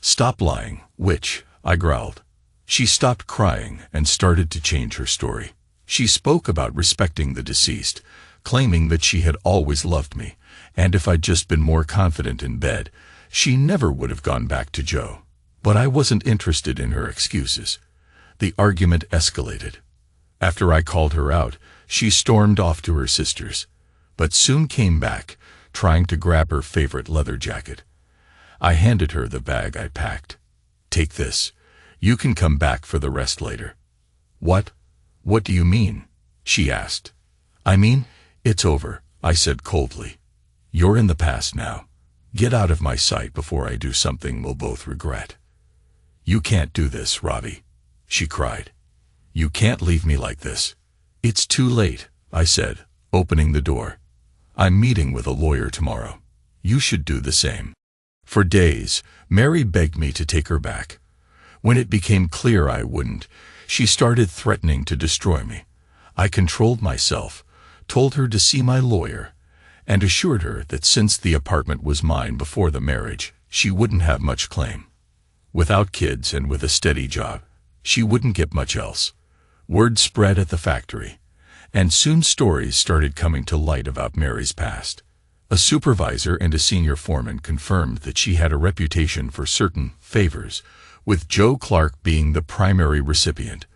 Stop lying, witch, I growled. She stopped crying and started to change her story. She spoke about respecting the deceased, claiming that she had always loved me, and if I'd just been more confident in bed, she never would have gone back to Joe. But I wasn't interested in her excuses. The argument escalated. After I called her out, she stormed off to her sister's, but soon came back, trying to grab her favorite leather jacket. I handed her the bag I packed. Take this. You can come back for the rest later. What? What do you mean? She asked. I mean, it's over, I said coldly. You're in the past now. Get out of my sight before I do something we'll both regret. You can't do this, Robbie, she cried. You can't leave me like this. It's too late, I said, opening the door. I'm meeting with a lawyer tomorrow. You should do the same. For days, Mary begged me to take her back. When it became clear I wouldn't, she started threatening to destroy me. I controlled myself, told her to see my lawyer, and assured her that since the apartment was mine before the marriage, she wouldn't have much claim. Without kids and with a steady job, she wouldn't get much else. Word spread at the factory, and soon stories started coming to light about Mary's past. A supervisor and a senior foreman confirmed that she had a reputation for certain favors, with Joe Clark being the primary recipient.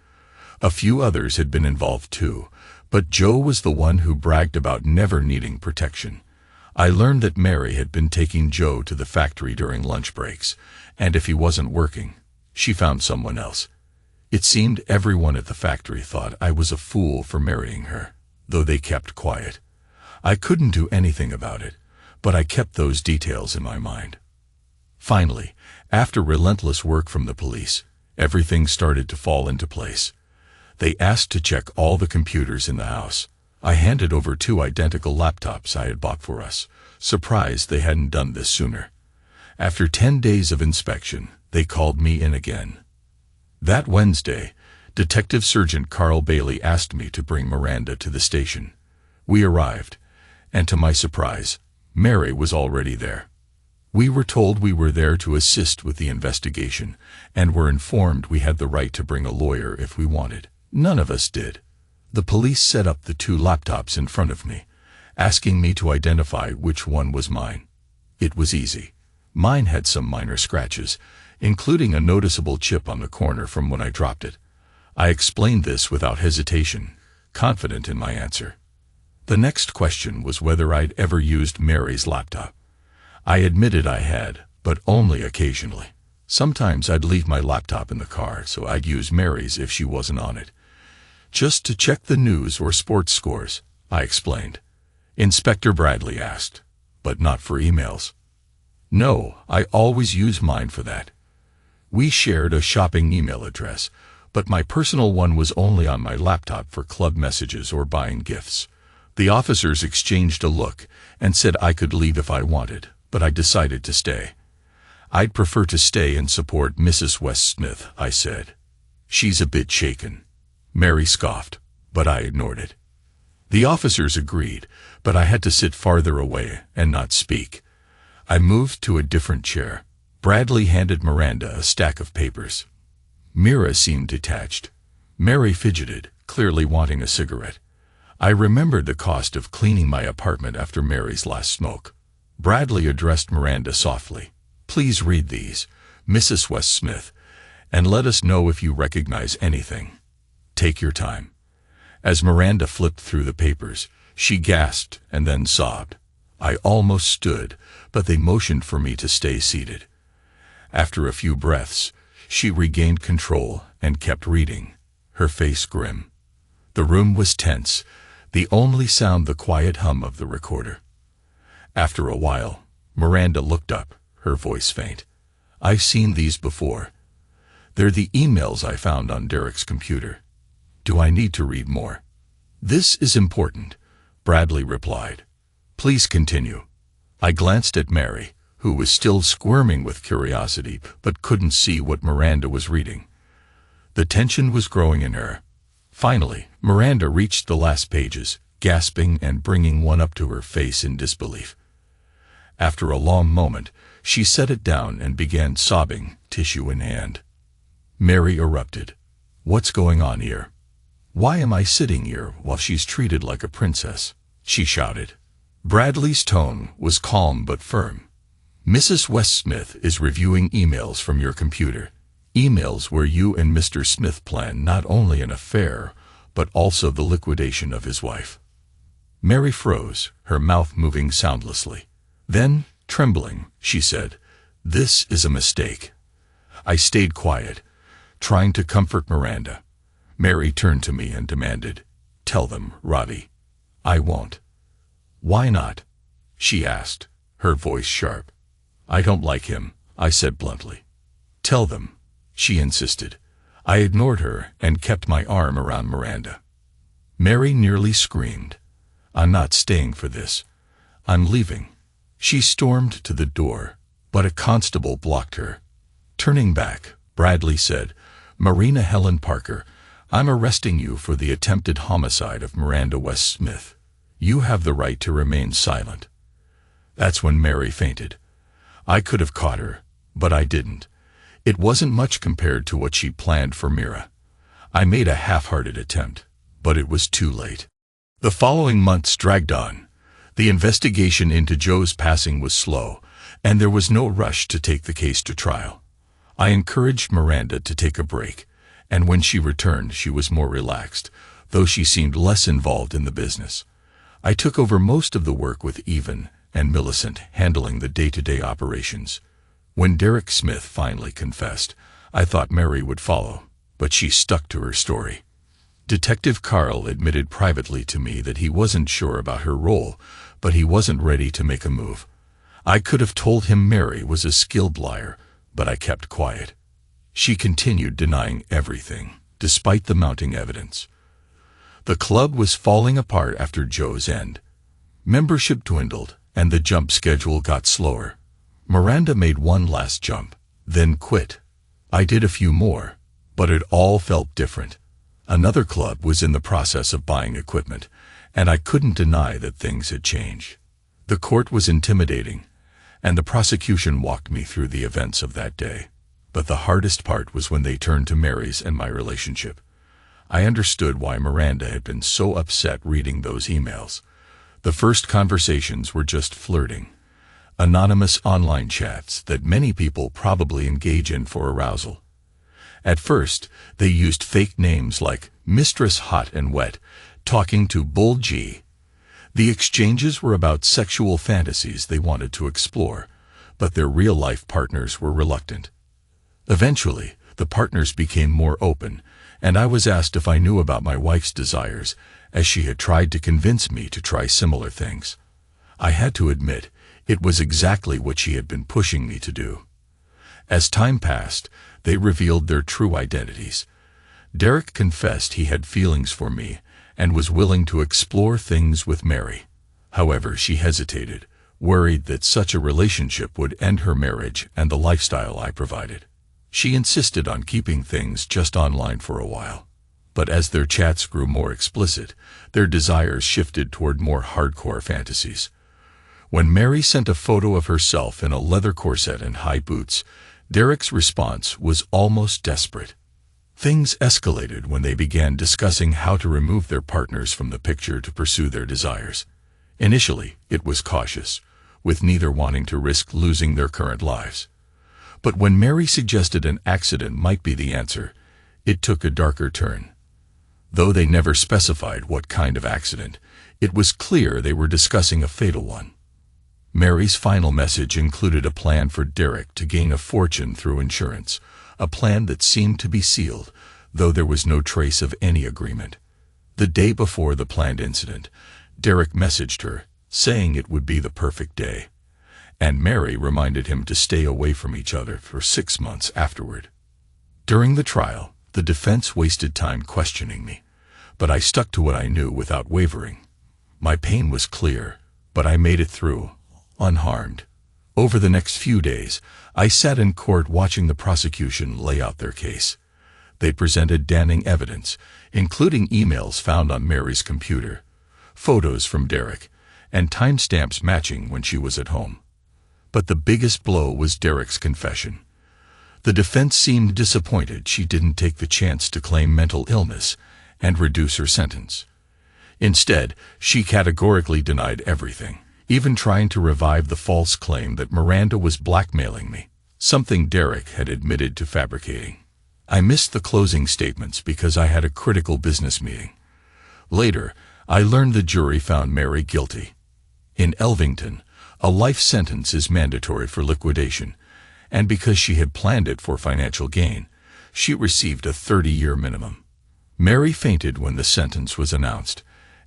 A few others had been involved too, but Joe was the one who bragged about never needing protection. I learned that Mary had been taking Joe to the factory during lunch breaks, and if he wasn't working, she found someone else. It seemed everyone at the factory thought I was a fool for marrying her, though they kept quiet. I couldn't do anything about it, but I kept those details in my mind. Finally, after relentless work from the police, everything started to fall into place. They asked to check all the computers in the house. I handed over 2 identical laptops I had bought for us, surprised they hadn't done this sooner. After 10 days of inspection, they called me in again. That Wednesday, Detective Sergeant Carl Bailey asked me to bring Miranda to the station. We arrived, and to my surprise, Mary was already there. We were told we were there to assist with the investigation, and were informed we had the right to bring a lawyer if we wanted. None of us did. The police set up the 2 laptops in front of me, asking me to identify which one was mine. It was easy. Mine had some minor scratches, including a noticeable chip on the corner from when I dropped it. I explained this without hesitation, confident in my answer. The next question was whether I'd ever used Mary's laptop. I admitted I had, but only occasionally. Sometimes I'd leave my laptop in the car, so I'd use Mary's if she wasn't on it. Just to check the news or sports scores, I explained. Inspector Bradley asked, but not for emails. No, I always use mine for that. We shared a shopping email address, but my personal one was only on my laptop for club messages or buying gifts. The officers exchanged a look and said I could leave if I wanted, but I decided to stay. I'd prefer to stay and support Mrs. West Smith, I said. She's a bit shaken. Mary scoffed, but I ignored it. The officers agreed, but I had to sit farther away and not speak. I moved to a different chair. Bradley handed Miranda a stack of papers. Mira seemed detached. Mary fidgeted, clearly wanting a cigarette. I remembered the cost of cleaning my apartment after Mary's last smoke. Bradley addressed Miranda softly. "Please read these, Mrs. West Smith, and let us know if you recognize anything. Take your time." As Miranda flipped through the papers, she gasped and then sobbed. I almost stood, but they motioned for me to stay seated. After a few breaths, she regained control and kept reading, her face grim. The room was tense, the only sound the quiet hum of the recorder. After a while, Miranda looked up, her voice faint. "I've seen these before. They're the emails I found on Derek's computer. Do I need to read more?" "This is important," Bradley replied. "Please continue." I glanced at Mary, who was still squirming with curiosity but couldn't see what Miranda was reading. The tension was growing in her. Finally, Miranda reached the last pages, gasping and bringing one up to her face in disbelief. After a long moment, she set it down and began sobbing, tissue in hand. Mary erupted. "What's going on here? Why am I sitting here while she's treated like a princess?" she shouted. Bradley's tone was calm but firm. "Mrs. West Smith is reviewing emails from your computer. Emails where you and Mr. Smith plan not only an affair, but also the liquidation of his wife." Mary froze, her mouth moving soundlessly. Then, trembling, she said, "This is a mistake." I stayed quiet, trying to comfort Miranda. Mary turned to me and demanded, "Tell them, Ravi." "I won't." "Why not?" she asked, her voice sharp. "I don't like him," I said bluntly. "Tell them," she insisted. I ignored her and kept my arm around Miranda. Mary nearly screamed. "I'm not staying for this. I'm leaving." She stormed to the door, but a constable blocked her. Turning back, Bradley said, "Marina Helen Parker, I'm arresting you for the attempted homicide of Miranda West Smith. You have the right to remain silent." That's when Mary fainted. I could have caught her, but I didn't. It wasn't much compared to what she planned for Mira. I made a half-hearted attempt, but it was too late. The following months dragged on. The investigation into Joe's passing was slow, and there was no rush to take the case to trial. I encouraged Miranda to take a break, and when she returned she was more relaxed, though she seemed less involved in the business. I took over most of the work with Evan and Millicent handling the day-to-day operations. When Derek Smith finally confessed, I thought Mary would follow, but she stuck to her story. Detective Carl admitted privately to me that he wasn't sure about her role, but he wasn't ready to make a move. I could have told him Mary was a skilled liar, but I kept quiet. She continued denying everything, despite the mounting evidence. The club was falling apart after Joe's end. Membership dwindled, and the jump schedule got slower. Miranda made one last jump, then quit. I did a few more, but it all felt different. Another club was in the process of buying equipment, and I couldn't deny that things had changed. The court was intimidating, and the prosecution walked me through the events of that day. But the hardest part was when they turned to Mary's and my relationship. I understood why Miranda had been so upset reading those emails. The first conversations were just flirting. Anonymous online chats that many people probably engage in for arousal. At first, they used fake names like Mistress Hot and Wet, talking to Bull G. The exchanges were about sexual fantasies they wanted to explore, but their real-life partners were reluctant. Eventually, the partners became more open, and I was asked if I knew about my wife's desires, as she had tried to convince me to try similar things. I had to admit, it was exactly what she had been pushing me to do. As time passed, they revealed their true identities. Derek confessed he had feelings for me and was willing to explore things with Mary. However, she hesitated, worried that such a relationship would end her marriage and the lifestyle I provided. She insisted on keeping things just online for a while. But as their chats grew more explicit, their desires shifted toward more hardcore fantasies. When Mary sent a photo of herself in a leather corset and high boots, Derek's response was almost desperate. Things escalated when they began discussing how to remove their partners from the picture to pursue their desires. Initially, it was cautious, with neither wanting to risk losing their current lives. But when Mary suggested an accident might be the answer, it took a darker turn. Though they never specified what kind of accident, it was clear they were discussing a fatal one. Mary's final message included a plan for Derek to gain a fortune through insurance, a plan that seemed to be sealed, though there was no trace of any agreement. The day before the planned incident, Derek messaged her, saying it would be the perfect day, and Mary reminded him to stay away from each other for 6 months afterward. During the trial, the defense wasted time questioning me, but I stuck to what I knew without wavering. My pain was clear, but I made it through, unharmed. Over the next few days, I sat in court watching the prosecution lay out their case. They presented damning evidence, including emails found on Mary's computer, photos from Derek, and timestamps matching when she was at home. But the biggest blow was Derek's confession. The defense seemed disappointed she didn't take the chance to claim mental illness and reduce her sentence. Instead, she categorically denied everything, even trying to revive the false claim that Miranda was blackmailing me, something Derek had admitted to fabricating. I missed the closing statements because I had a critical business meeting. Later, I learned the jury found Mary guilty. In Elvington, a life sentence is mandatory for liquidation, and because she had planned it for financial gain, she received a 30-year minimum. Mary fainted when the sentence was announced,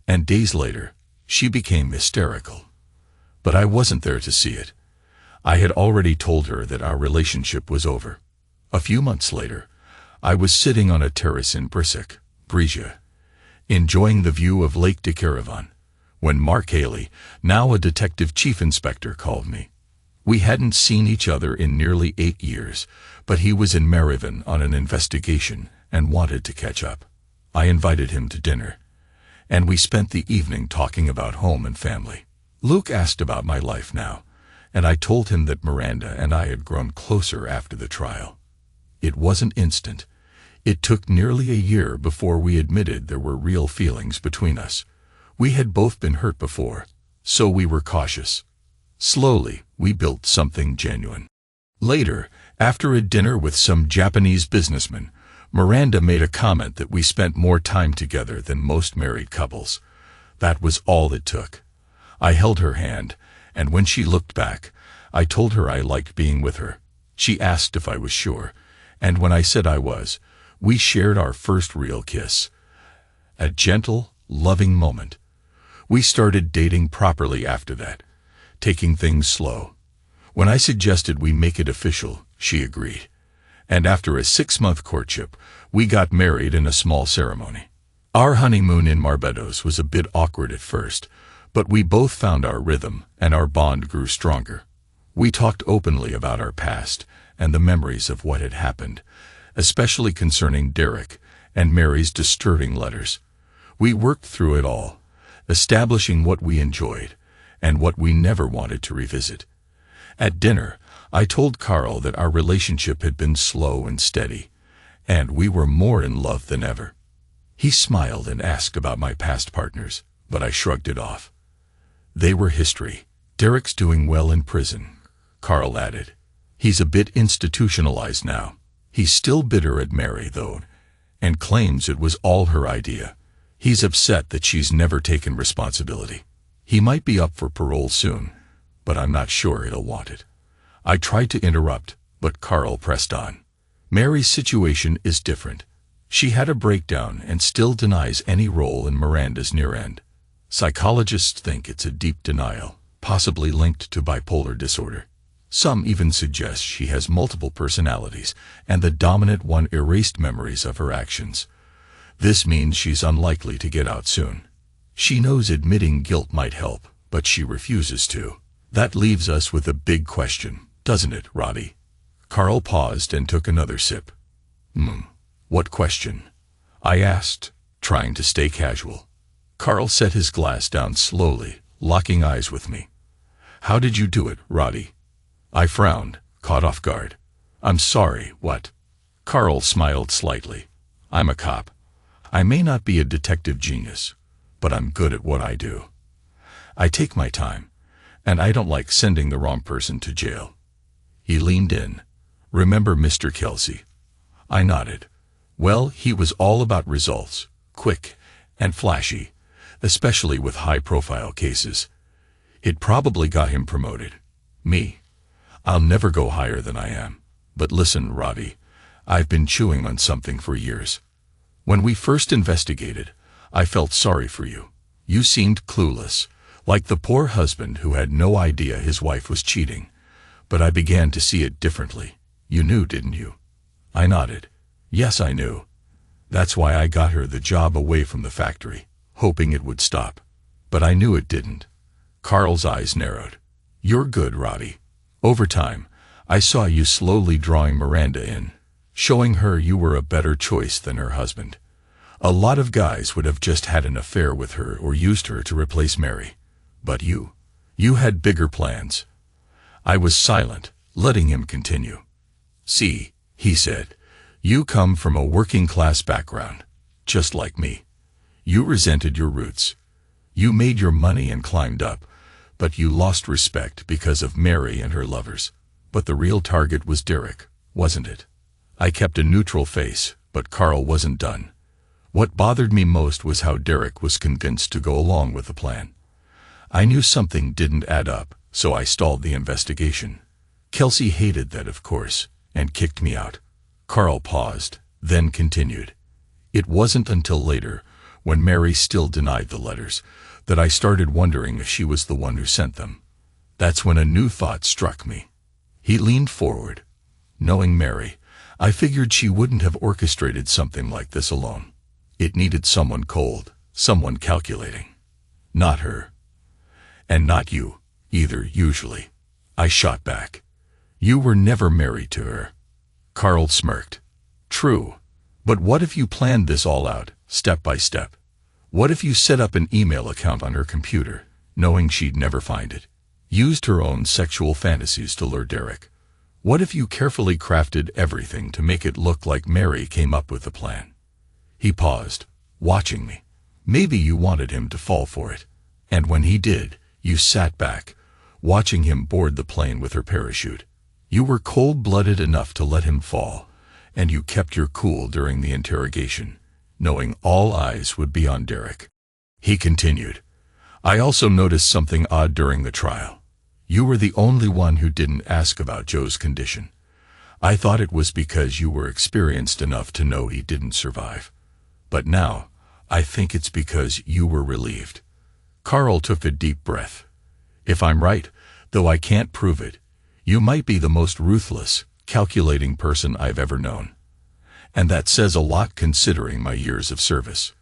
and days later, she became hysterical. But I wasn't there to see it. I had already told her that our relationship was over. A few months later, I was sitting on a terrace in Brissac, Brescia, enjoying the view of Lake de Caravan, when Mark Haley, now a detective chief inspector, called me. We hadn't seen each other in nearly 8 years, but he was in Merivin on an investigation and wanted to catch up. I invited him to dinner, and we spent the evening talking about home and family. Luke asked about my life now, and I told him that Miranda and I had grown closer after the trial. It wasn't instant. It took nearly a year before we admitted there were real feelings between us. We had both been hurt before, so we were cautious. Slowly, we built something genuine. Later, after a dinner with some Japanese businessmen, Miranda made a comment that we spent more time together than most married couples. That was all it took. I held her hand, and when she looked back, I told her I liked being with her. She asked if I was sure, and when I said I was, we shared our first real kiss. A gentle, loving moment. We started dating properly after that, taking things slow. When I suggested we make it official, she agreed. And after a 6-month courtship, we got married in a small ceremony. Our honeymoon in Barbados was a bit awkward at first, but we both found our rhythm and our bond grew stronger. We talked openly about our past and the memories of what had happened, especially concerning Derek and Mary's disturbing letters. We worked through it all, establishing what we enjoyed and what we never wanted to revisit. At dinner, I told Carl that our relationship had been slow and steady, and we were more in love than ever. He smiled and asked about my past partners, but I shrugged it off. They were history. Derek's doing well in prison, Carl added. He's a bit institutionalized now. He's still bitter at Mary, though, and claims it was all her idea. He's upset that she's never taken responsibility. He might be up for parole soon, but I'm not sure he'll want it. I tried to interrupt, but Carl pressed on. Mary's situation is different. She had a breakdown and still denies any role in Miranda's near end. Psychologists think it's a deep denial, possibly linked to bipolar disorder. Some even suggest she has multiple personalities, and the dominant one erased memories of her actions. This means she's unlikely to get out soon. She knows admitting guilt might help, but she refuses to. That leaves us with a big question, doesn't it, Roddy? Carl paused and took another sip. What question? I asked, trying to stay casual. Carl set his glass down slowly, locking eyes with me. How did you do it, Roddy? I frowned, caught off guard. I'm sorry, what? Carl smiled slightly. I'm a cop. I may not be a detective genius, but I'm good at what I do. I take my time, and I don't like sending the wrong person to jail." He leaned in. "Remember Mr. Kelsey?" I nodded. Well, he was all about results, quick and flashy, especially with high-profile cases. It probably got him promoted. Me? I'll never go higher than I am. But listen, Robbie, I've been chewing on something for years. When we first investigated, I felt sorry for you. You seemed clueless, like the poor husband who had no idea his wife was cheating. But I began to see it differently. You knew, didn't you? I nodded. Yes, I knew. That's why I got her the job away from the factory, hoping it would stop. But I knew it didn't. Carl's eyes narrowed. You're good, Robbie. Over time, I saw you slowly drawing Miranda in, showing her you were a better choice than her husband. A lot of guys would have just had an affair with her or used her to replace Mary. But you had bigger plans. I was silent, letting him continue. See, he said, you come from a working-class background, just like me. You resented your roots. You made your money and climbed up, but you lost respect because of Mary and her lovers. But the real target was Derek, wasn't it? I kept a neutral face, but Carl wasn't done. What bothered me most was how Derek was convinced to go along with the plan. I knew something didn't add up, so I stalled the investigation. Kelsey hated that, of course, and kicked me out. Carl paused, then continued. It wasn't until later, when Mary still denied the letters, that I started wondering if she was the one who sent them. That's when a new thought struck me. He leaned forward. Knowing Mary, I figured she wouldn't have orchestrated something like this alone. It needed someone cold, someone calculating. Not her. And not you, either, usually. I shot back. You were never married to her. Carl smirked. True. But what if you planned this all out, step by step? What if you set up an email account on her computer, knowing she'd never find it? Used her own sexual fantasies to lure Derek? What if you carefully crafted everything to make it look like Mary came up with the plan? He paused, watching me. Maybe you wanted him to fall for it. And when he did, you sat back, watching him board the plane with her parachute. You were cold-blooded enough to let him fall, and you kept your cool during the interrogation, knowing all eyes would be on Derek. He continued. I also noticed something odd during the trial. You were the only one who didn't ask about Joe's condition. I thought it was because you were experienced enough to know he didn't survive. But now, I think it's because you were relieved. Carl took a deep breath. If I'm right, though I can't prove it, you might be the most ruthless, calculating person I've ever known. And that says a lot considering my years of service.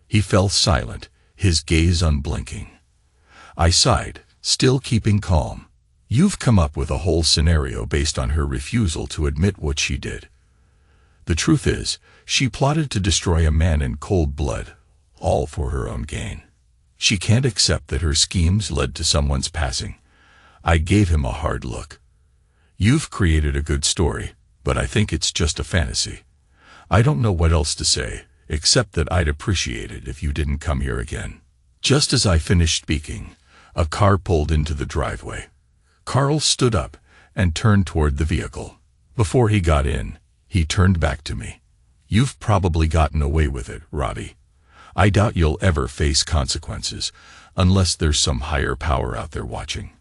He fell silent, his gaze unblinking. I sighed, still keeping calm. You've come up with a whole scenario based on her refusal to admit what she did. The truth is, she plotted to destroy a man in cold blood, all for her own gain. She can't accept that her schemes led to someone's passing. I gave him a hard look. You've created a good story, but I think it's just a fantasy. I don't know what else to say, except that I'd appreciate it if you didn't come here again. Just as I finished speaking, a car pulled into the driveway. Carl stood up and turned toward the vehicle. Before he got in, he turned back to me. You've probably gotten away with it, Robbie. I doubt you'll ever face consequences, unless there's some higher power out there watching.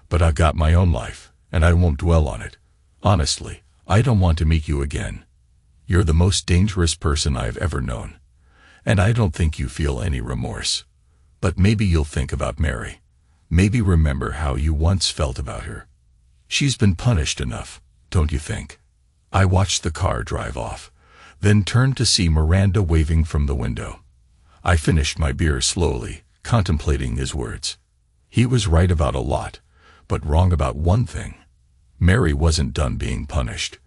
But I've got my own life, and I won't dwell on it. Honestly, I don't want to meet you again. You're the most dangerous person I've ever known, and I don't think you feel any remorse. But maybe you'll think about Mary. Maybe remember how you once felt about her. She's been punished enough, don't you think? I watched the car drive off, then turned to see Miranda waving from the window. I finished my beer slowly, contemplating his words. He was right about a lot, but wrong about one thing. Mary wasn't done being punished.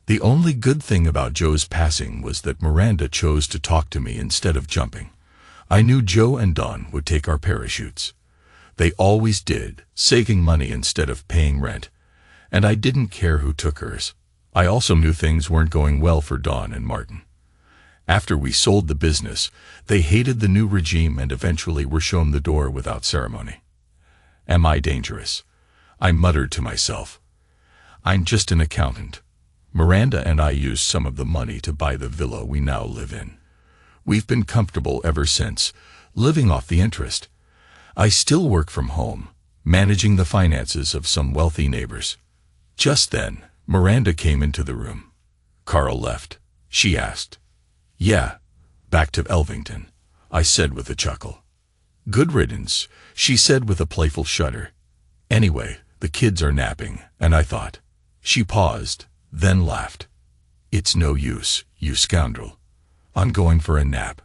The only good thing about Joe's passing was that Miranda chose to talk to me instead of jumping. I knew Joe and Dawn would take our parachutes. They always did, saving money instead of paying rent. And I didn't care who took hers. I also knew things weren't going well for Dawn and Martin. After we sold the business, they hated the new regime and eventually were shown the door without ceremony. Am I dangerous? I muttered to myself. I'm just an accountant. Miranda and I used some of the money to buy the villa we now live in. We've been comfortable ever since, living off the interest. I still work from home, managing the finances of some wealthy neighbors. Just then, Miranda came into the room. Carl left, she asked. Yeah, back to Elvington, I said with a chuckle. Good riddance, she said with a playful shudder. Anyway, the kids are napping, and I thought. She paused, then laughed. It's no use, you scoundrel. I'm going for a nap.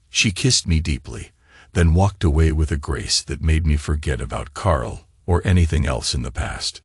She kissed me deeply, then walked away with a grace that made me forget about Carl or anything else in the past.